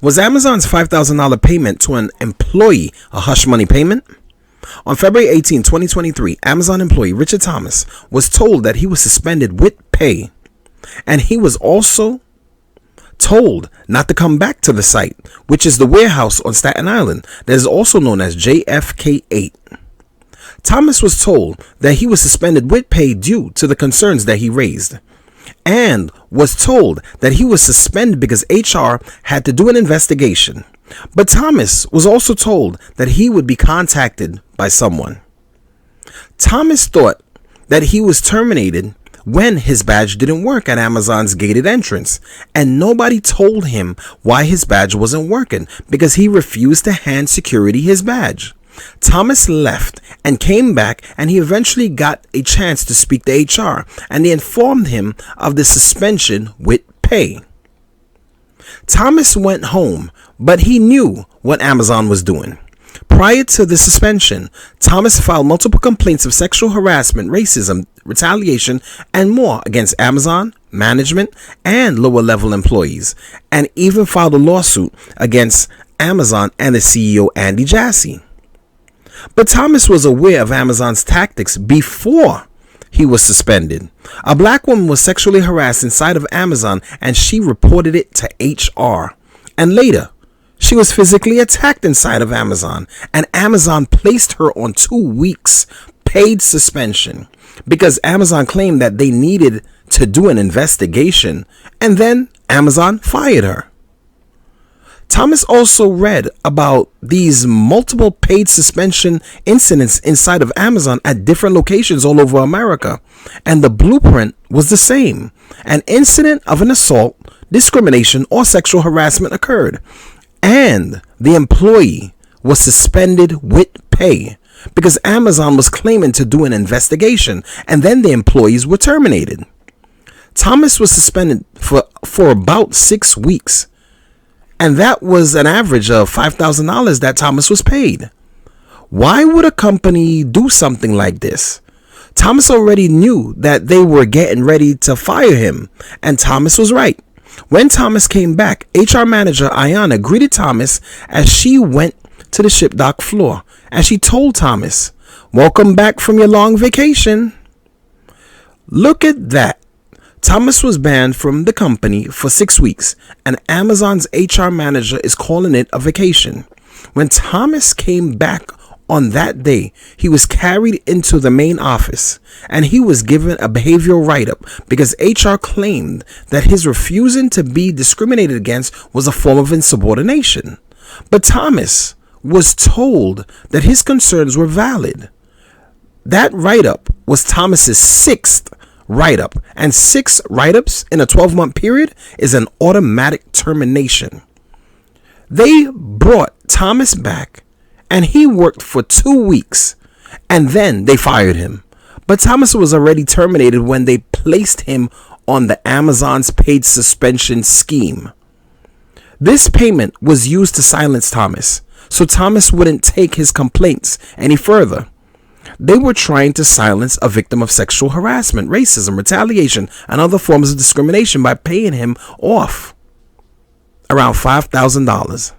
Was Amazon's $5,000 payment to an employee a hush money payment? On February 18, 2023, Amazon employee Richard Thomas was told that he was suspended with pay, and he was also told not to come back to the site, which is the warehouse on Staten Island that is also known as JFK 8. Thomas was told that he was suspended with pay due to the concerns that he raised, and was told that he was suspended because HR had to do an investigation. But Thomas was also told that he would be contacted by someone. Thomas thought that he was terminated when his badge didn't work at Amazon's gated entrance, and nobody told him why his badge wasn't working because he refused to hand security his badge. Thomas left and came back, and he eventually got a chance to speak to HR, and they informed him of the suspension with pay. Thomas went home, but he knew what Amazon was doing. Prior to the suspension, Thomas filed multiple complaints of sexual harassment, racism, retaliation, and more against Amazon, management, and lower-level employees, and even filed a lawsuit against Amazon and the CEO, Andy Jassy. But Thomas was aware of Amazon's tactics before he was suspended. A black woman was sexually harassed inside of Amazon, and she reported it to HR. And later, she was physically attacked inside of Amazon, and Amazon placed her on 2 weeks paid suspension because Amazon claimed that they needed to do an investigation, and then Amazon fired her. Thomas also read about these multiple paid suspension incidents inside of Amazon at different locations all over America, and the blueprint was the same. An incident of an assault, discrimination, or sexual harassment occurred, and the employee was suspended with pay because Amazon was claiming to do an investigation, and then the employees were terminated. Thomas was suspended for about 6 weeks. And that was an average of $5,000 that Thomas was paid. Why would a company do something like this? Thomas already knew that they were getting ready to fire him, and Thomas was right. When Thomas came back, HR manager Ayana greeted Thomas as she went to the ship dock floor, and she told Thomas, "Welcome back from your long vacation." Look at that. Thomas was banned from the company for 6 weeks, and Amazon's HR manager is calling it a vacation. When Thomas came back on that day, he was carried into the main office, and he was given a behavioral write-up because HR claimed that his refusing to be discriminated against was a form of insubordination. But Thomas was told that his concerns were valid. That write-up was Thomas's 6th write-up, and 6 write-ups in a 12-month period is an automatic termination. They brought Thomas back, and he worked for 2 weeks, and then they fired him. But Thomas was already terminated when they placed him on the Amazon's paid suspension scheme. This payment was used to silence Thomas, so Thomas wouldn't take his complaints any further. They were trying to silence a victim of sexual harassment, racism, retaliation, and other forms of discrimination by paying him off around $5,000.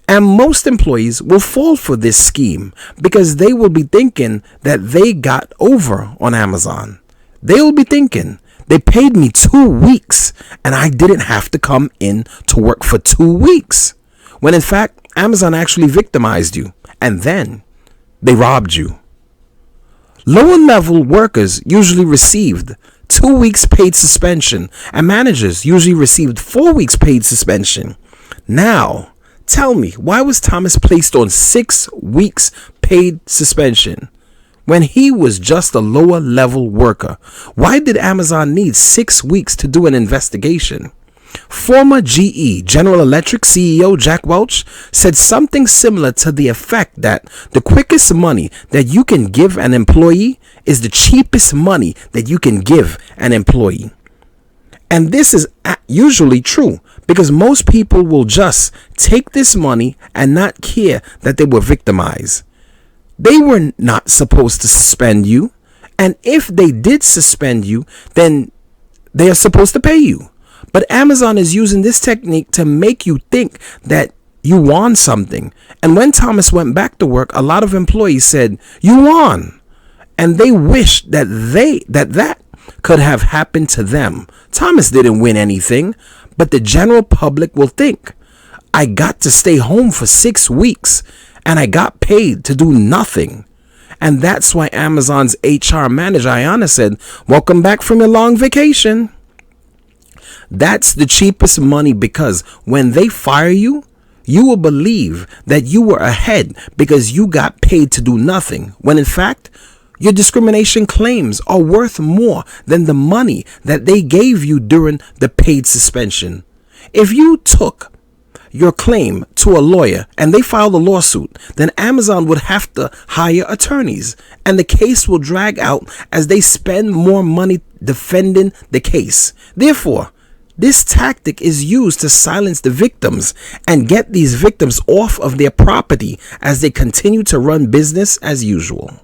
And most employees will fall for this scheme because they will be thinking that they got over on Amazon. They will be thinking, they paid me 2 weeks and I didn't have to come in to work for 2 weeks. When in fact, Amazon actually victimized you, and then they robbed you. Lower level workers usually received 2 weeks paid suspension, and managers usually received 4 weeks paid suspension. Now, tell me, why was Thomas placed on 6 weeks paid suspension when he was just a lower level worker? Why did Amazon need 6 weeks to do an investigation? Former GE, General Electric CEO Jack Welch, said something similar to the effect that the quickest money that you can give an employee is the cheapest money that you can give an employee. And this is usually true because most people will just take this money and not care that they were victimized. They were not supposed to suspend you. And if they did suspend you, then they are supposed to pay you. But Amazon is using this technique to make you think that you won something. And when Thomas went back to work, a lot of employees said, "You won." And they wished that that could have happened to them. Thomas didn't win anything, but the general public will think, "I got to stay home for 6 weeks and I got paid to do nothing." And that's why Amazon's HR manager, Ayana, said, "Welcome back from your long vacation." That's the cheapest money, because when they fire you, you will believe that you were ahead because you got paid to do nothing, when in fact, your discrimination claims are worth more than the money that they gave you during the paid suspension. If you took your claim to a lawyer and they filed a lawsuit, then Amazon would have to hire attorneys, and the case will drag out as they spend more money defending the case. Therefore, this tactic is used to silence the victims and get these victims off of their property as they continue to run business as usual.